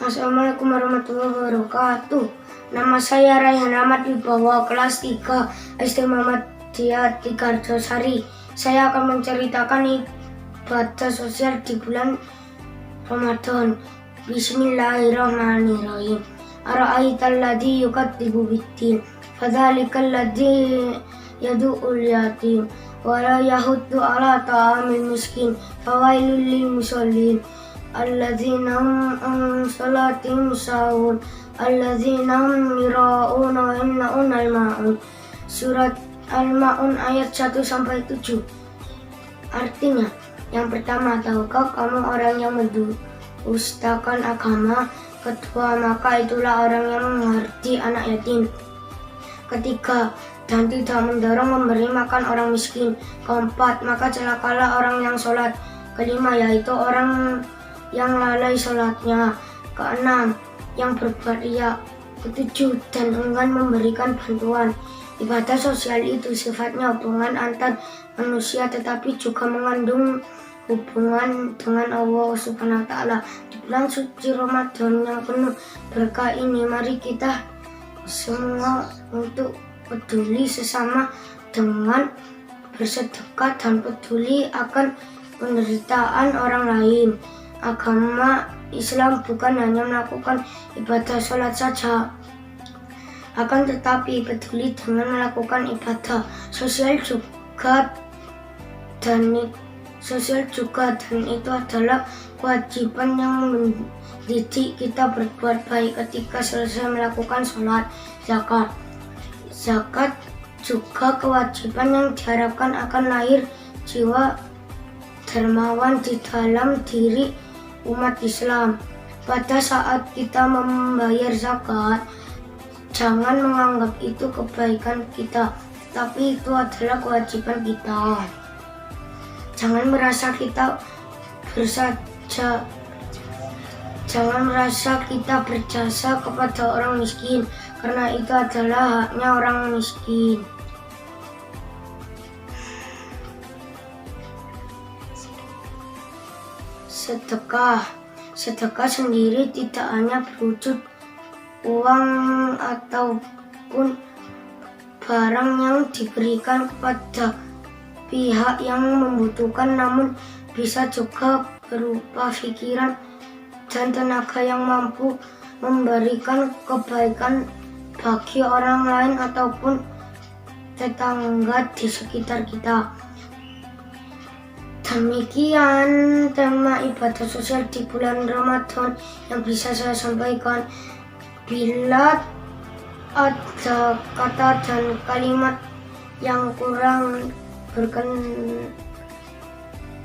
Assalamualaikum warahmatullahi wabarakatuh. Nama saya Raihan Ahmad Wibawa, kelas 3 SD Muhammadiyah Tigarjosari. Saya akan menceritakan ibadah sosial di bulan Ramadan. Bismillahirrahmanirrahim. Ara'aital ladzi yukadzibu biddin, fadzalikal ladzi yad'ul yatim wa la yahuddu 'ala ta'amil miskin, fawailul lil musallin alladzina hum an salatihim sahun, alladzina hum yura'una wa yamna'una al-ma'un. Surat Al-Ma'un ayat 1-7. Artinya, yang pertama, tahukah kamu orang yang mendustakan agama? Kedua, maka itulah orang yang mengerti anak yatim. Ketiga, dan tidak mendorong memberi makan orang miskin. Keempat, maka celakalah orang yang sholat. Kelima, yaitu orang yang lalai sholatnya. Keenam, yang berbuat riya. Ketujuh, dan enggan memberikan bantuan. Ibadah sosial itu sifatnya hubungan antar manusia, tetapi juga mengandung hubungan dengan Allah Subhanahu wa Ta'ala. Di bulan suci Ramadan yang penuh berkah ini, mari kita semua untuk peduli sesama dengan bersedekah dan peduli akan penderitaan orang lain. Agama Islam bukan hanya melakukan ibadah sholat saja, akan tetapi peduli dengan melakukan ibadah sosial juga, dan itu adalah kewajiban yang mendidik kita berbuat baik ketika selesai melakukan sholat. Zakat juga kewajiban yang diharapkan akan lahir jiwa dermawan di dalam diri umat Islam. Pada saat kita membayar zakat, jangan menganggap itu kebaikan kita, tapi itu adalah kewajiban kita. Jangan merasa kita berjasa kepada orang miskin, karena itu adalah haknya orang miskin. Sedekah sendiri tidak hanya berwujud uang ataupun barang yang diberikan kepada pihak yang membutuhkan, namun bisa juga berupa pikiran dan tenaga yang mampu memberikan kebaikan bagi orang lain ataupun tetangga di sekitar kita. Demikian tema ibadah sosial di bulan Ramadan yang bisa saya sampaikan. Bila ada kata dan kalimat yang kurang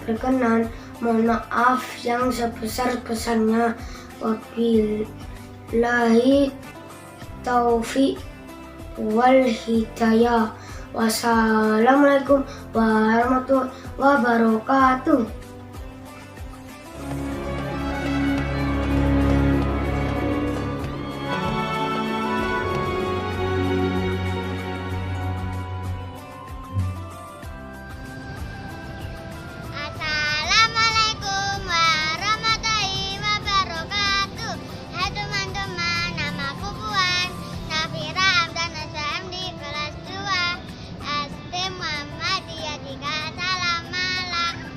berkenan, mohon maaf yang sebesar-besarnya. Wabillahi taufiq wal hidayah. Wassalamualaikum warahmatullahi wabarakatuh. Assalamualaikum warahmatullahi wabarakatuh. Hai teman-teman, namaku Puan Nafira Amdan SMD kelas 2 SD Muhammadiyah 3 Salam Malang.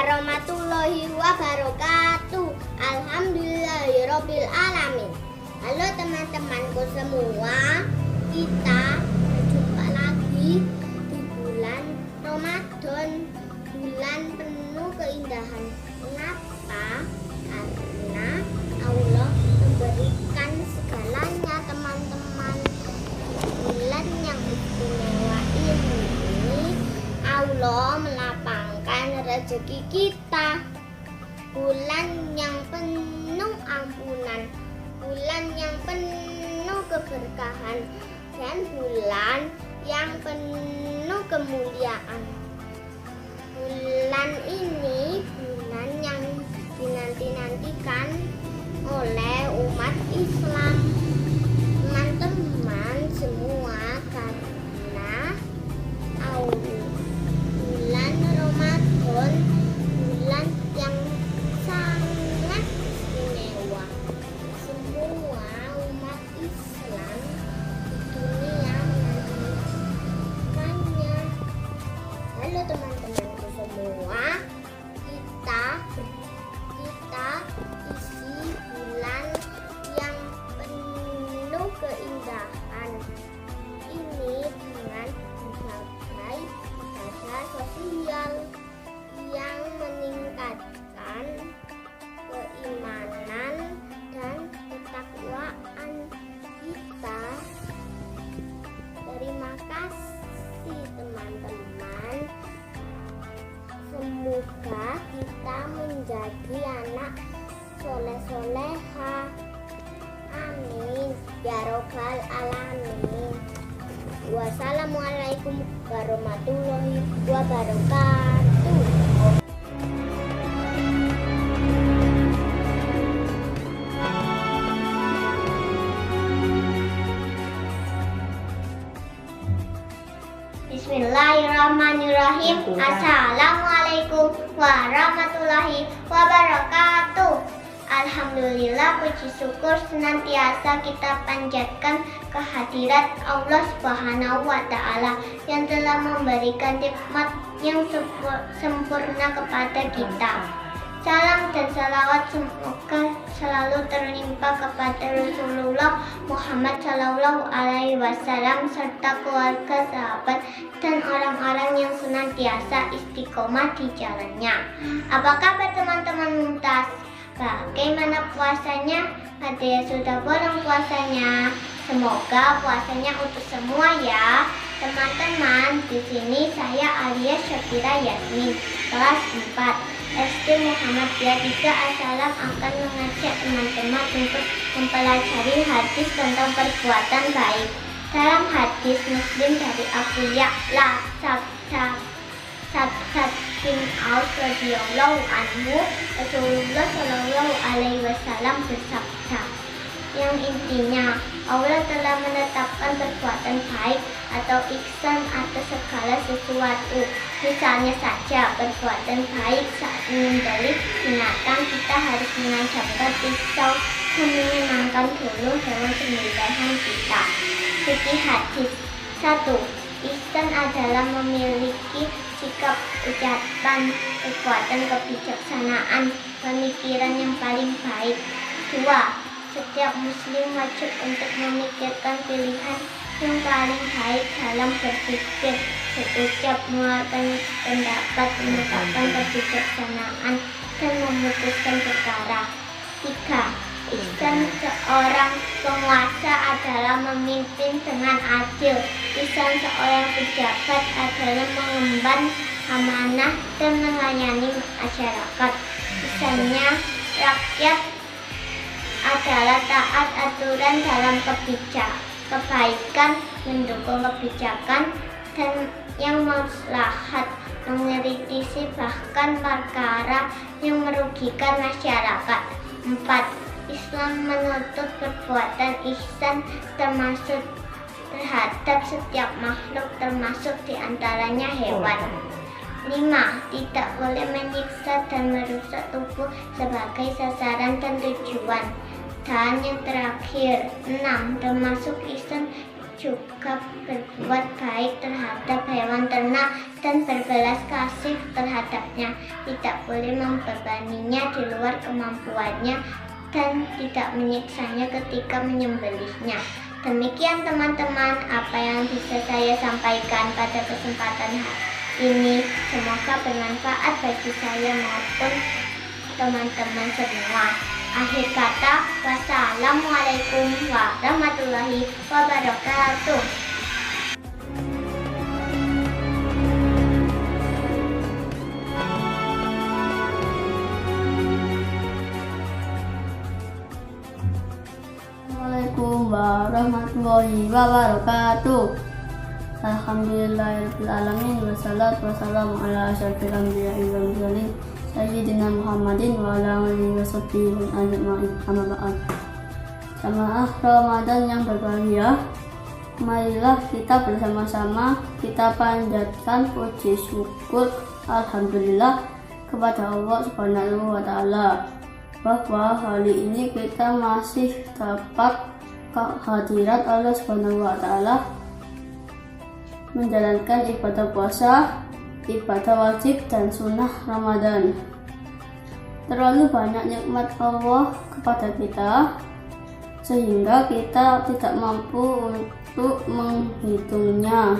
warahmatullahi wabarakatuh. Alhamdulillahirabbil alamin. Halo teman-temanku semua, kita berjumpa lagi di bulan Ramadan, bulan penuh keindahan. Kenapa? Karena Allah memberikan segalanya teman-teman. Bulan yang istimewa ini Allah melapangkan rezeki kita. Bulan yang penuh ampunan, bulan yang penuh keberkahan, dan bulan yang penuh kemuliaan. Bulan ini bulan yang dinanti-nantikan oleh umat Islam, teman-teman semua, karena bulan Ramadan bulan yang sangat istimewa. Semua umat Islam di dunia menantikannya. Halo teman-temanku semua, kita isi bulan yang penuh keindahan ini dengan berbagai ibadah sosial yang meningkatkan keimanan dan ketakwaan kita. Terima kasih teman-teman. Semoga kita menjadi anak soleh-soleha. Amin ya robbal alamin. Wassalamualaikum warahmatullahi wabarakatuh. Bismillahirrahmanirrahim. Assalamualaikum warahmatullahi wabarakatuh. Alhamdulillah, puji syukur senantiasa kita panjatkan kehadirat Allah Subhanahu wa Ta'ala yang telah memberikan nikmat yang sempurna kepada kita. Salam dan salawat semoga selalu terlimpah kepada Rasulullah Muhammad Sallallahu Alaihi Wasallam serta keluarga, sahabat, dan orang-orang yang senantiasa istiqomah di jalannya. Apa kabar teman-teman Mumtaz? Bagaimana puasanya? Ada yang sudah bolong puasanya? Semoga puasanya untuk semua ya, teman-teman. Di sini saya Alia Syafira Yasmin, kelas 4 SD Muhammadiyah 3 Assalam akan mengajak teman-teman untuk mempelajari hadis tentang perbuatan baik. Dalam hadis Muslim dari Abu Ya'la Saad bin Aus radhiyallahu anhu, Rasulullah Shallallahu Alaihi Wasallam bersabda, yang intinya Allah telah menetapkan perbuatan baik atau ihsan atas segala sesuatu. Misalnya saja perbuatan baik saat menyembelih binatang, kita harus menancapkan pisau dan menyenangkan dulu hewan sembelihan kita. Fikih hadis 1. Ihsan adalah memiliki sikap, ucapan, kekuatan, kebijaksanaan, pemikiran yang paling baik. 2. Setiap muslim wajib untuk memikirkan pilihan yang paling baik dalam berpikir, berucap, mengeluarkan pendapat, menetapkan kebijaksanaan, dan memutuskan perkara. 3. Ihsan seorang penguasa adalah memimpin dengan adil. Ihsan seorang pejabat adalah mengemban amanah dan melayani masyarakat. Ihsannya rakyat adalah taat aturan dalam kebaikan, mendukung kebijakan dan yang maslahat, mengkritisi bahkan perkara yang merugikan masyarakat. 4. Islam menuntut perbuatan ihsan termasuk terhadap setiap makhluk, termasuk diantaranya hewan. 5. Tidak boleh menyiksa dan merusak tubuh sebagai sasaran dan tujuan. Dan yang terakhir, 6. Termasuk ihsan juga berbuat baik terhadap hewan ternak dan berbelas kasih terhadapnya. Tidak boleh membebaninya di luar kemampuannya dan tidak menyiksanya ketika menyembelihnya. Demikian teman-teman apa yang bisa saya sampaikan pada kesempatan ini. Semoga bermanfaat bagi saya maupun teman-teman semua. Akhir kata, wassalamualaikum warahmatullahi wabarakatuh. Assalamualaikum warahmatullahi wabarakatuh. Alhamdulillahirabbil alamin wassalatu wassalamu ala asyrofil anbiya'i wal mursalin sayyidina Muhammadin wa ala alihi washabbihi ajma'in. Amma ba'd. Jamaah Ramadan yang berbahagia, marilah kita bersama-sama kita panjatkan puji syukur alhamdulillah kepada Allah Subhanahu wa taala bahwa hari ini kita masih dapat kehadirat Allah Subhanahu wa taala menjalankan ibadah puasa, ibadah wajib dan sunnah Ramadan. Terlalu banyak nikmat Allah kepada kita sehingga kita tidak mampu untuk menghitungnya.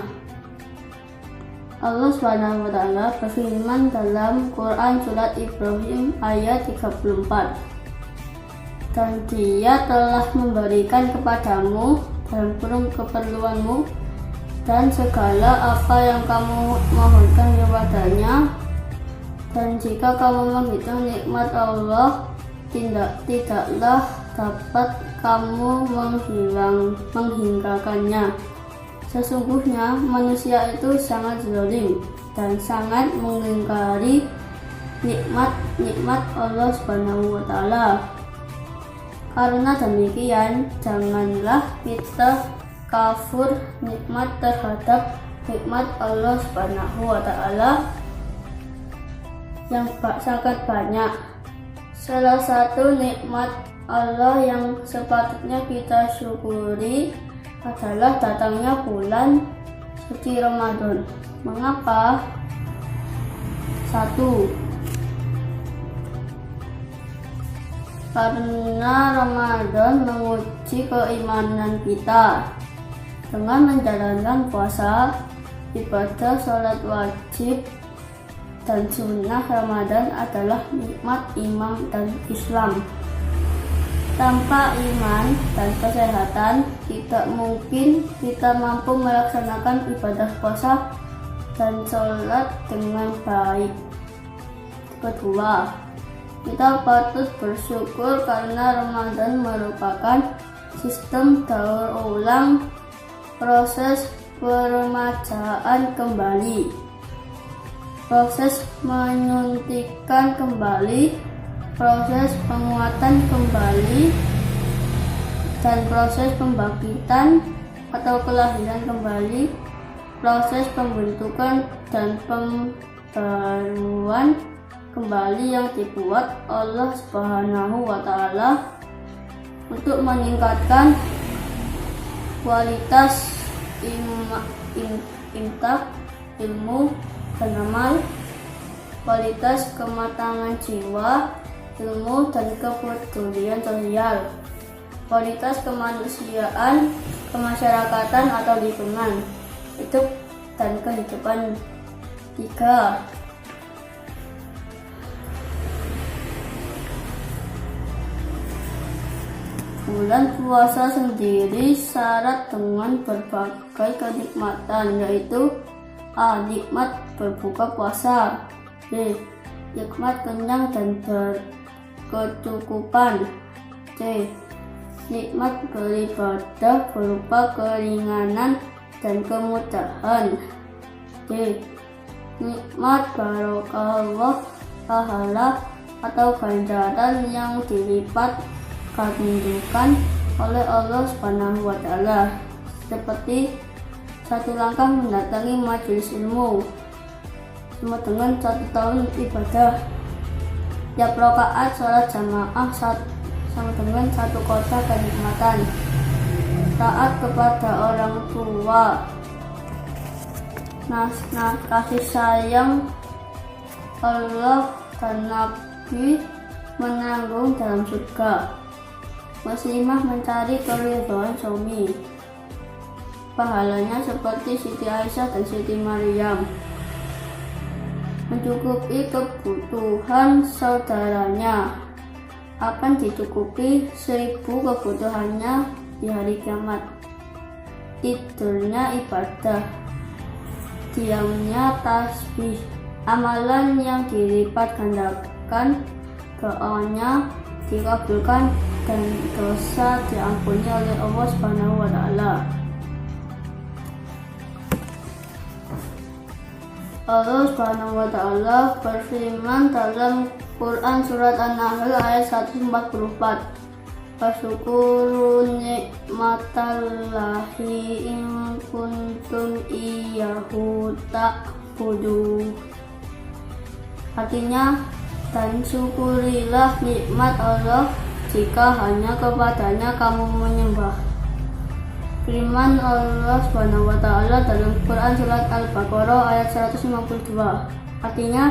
Allah Subhanahu wa taala berfirman dalam Quran surat Ibrahim ayat 34. Dan Dia telah memberikan kepadamu dalam kurung keperluanmu dan segala apa yang kamu mohonkan kepadanya, dan jika kamu menghitung nikmat Allah, tidaklah dapat kamu menghinggakannya. Sesungguhnya manusia itu sangat zalim dan sangat mengingkari nikmat Allah Subhanahu wa taala. Karena demikian, janganlah kita kafur nikmat terhadap nikmat Allah Subhanahu wa taala yang sangat banyak. Salah satu nikmat Allah yang sepatutnya kita syukuri adalah datangnya bulan suci Ramadan. Mengapa? 1. Karena Ramadan menguji keimanan kita. Dengan menjalankan puasa, ibadah sholat wajib, dan sunnah Ramadan adalah nikmat iman dan Islam. Tanpa iman dan kesehatan, tidak mungkin kita mampu melaksanakan ibadah puasa dan sholat dengan baik. Kedua, kita patut bersyukur karena Ramadan merupakan sistem daur ulang proses peremajaan kembali, proses menyuntikkan kembali, proses penguatan kembali, dan proses pembangkitan atau kelahiran kembali, proses pembentukan dan pembaruan kembali yang dibuat Allah Subhanahu wa taala untuk meningkatkan kualitas ilmu dan amal, kualitas kematangan jiwa, ilmu dan kepedulian sosial, kualitas kemanusiaan, kemasyarakatan atau lingkungan hidup dan kehidupan. 3. Bulan puasa sendiri syarat dengan berbagai kenikmatan, yaitu A. Nikmat berbuka puasa, B. Nikmat kenyang dan berkecukupan, C. Nikmat beribadah berupa keringanan dan kemudahan, D. Nikmat barokah pahala atau ganjaran yang dilipat gandakan oleh Allah Subhanahu wa taala, seperti 1 langkah mendatangi majelis ilmu sama dengan 1 tahun ibadah, tiap rakaat sholat jamaah sama dengan 1 kota kenikmatan. taat kepada orang tua. Kasih sayang Allah dan Nabi menanggung dalam surga. Muslimah mencari keridhaan suami. Pahalanya seperti Siti Aisyah dan Siti Maryam. Mencukupi kebutuhan saudaranya akan dicukupi 1000 kebutuhannya di hari kiamat. Tidurnya ibadah, diamnya tasbih, amalan yang dilipat gandakan, doanya dikabulkan dan dosa diampuni oleh Allah Subhanahu wa taala. Allah Subhanahu wa taala berfirman dalam Quran surat An-Nahl ayat 144. Fasyukuru nikmatallahi in kuntum iyyahu ta'budun. Artinya, dan syukurilah nikmat Allah jika hanya kepadanya kamu menyembah. Firman Allah Subhanahu wa taala dalam Quran surat Al-Baqarah ayat 152. Artinya,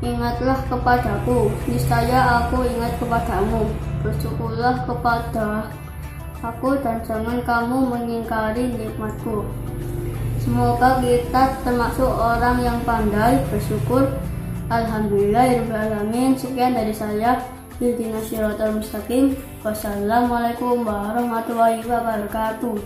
ingatlah kepadaku, niscaya aku ingat kepadamu. Bersyukurlah kepada aku dan jangan kamu mengingkari nikmatku. Semoga kita termasuk orang yang pandai bersyukur. Alhamdulillahirrahmanirrahim. Sekian dari saya. Ihdinas siratal mustaqim. Wassalamualaikum warahmatullahi wabarakatuh.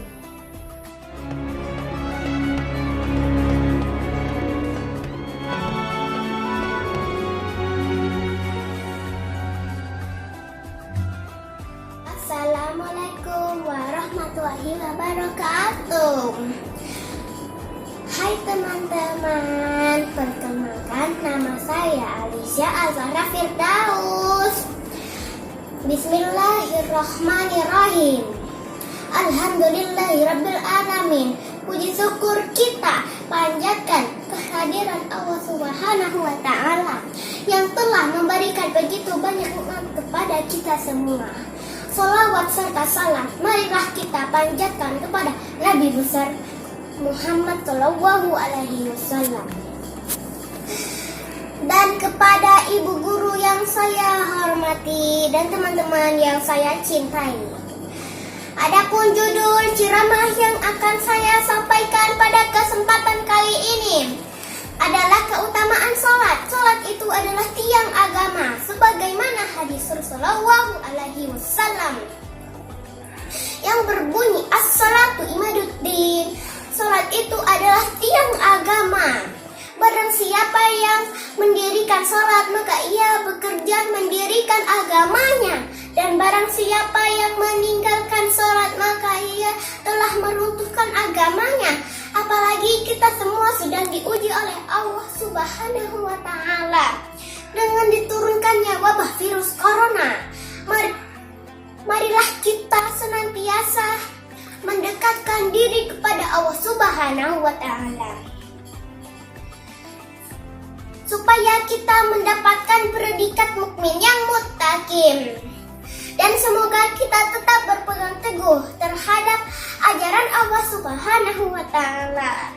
Assalamualaikum warahmatullahi wabarakatuh. Hai teman-teman, perkenalkan nama saya Alicia Azhara Firdaus. Bismillahirrahmanirrahim. Alhamdulillahirabbil alamin. Puji syukur kita panjatkan kehadiran Allah Subhanahu wa taala yang telah memberikan begitu banyak nikmat kepada kita semua. Salawat serta salam marilah kita panjatkan kepada Nabi besar Muhammad Shallallahu Alaihi Wasallam dan kepada ibu guru yang saya hormati dan teman-teman yang saya cintai. Adapun judul ceramah yang akan saya sampaikan pada kesempatan kali ini adalah keutamaan sholat. Sholat itu adalah tiang agama, sebagaimana hadis Rasulullah Alaihi Wasallam yang berbunyi as-salatu imaduddin. Sholat itu adalah tiang agama. Barang siapa yang mendirikan sholat, maka ia bekerja mendirikan agamanya. Dan barang siapa yang meninggalkan sholat, maka ia telah meruntuhkan agamanya. Apalagi kita semua sedang diuji oleh Allah Subhanahu wa taala dengan diturunkannya wabah virus corona. Marilah kita senantiasa mendekatkan diri kepada Allah Subhanahu wa taala supaya kita mendapatkan predikat mukmin yang muttaqin. Dan semoga kita tetap berpegang teguh terhadap ajaran Allah Subhanahu wa taala.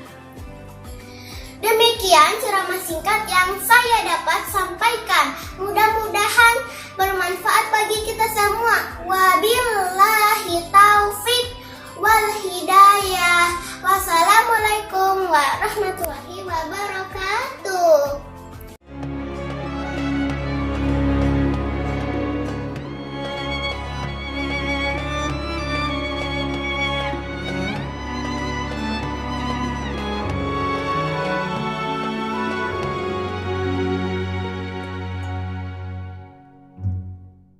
Demikian ceramah singkat yang saya dapat sampaikan. Mudah-mudahan bermanfaat bagi kita semua. Wabillahi taufik wal hidayah. Wassalamualaikum warahmatullahi wabarakatuh.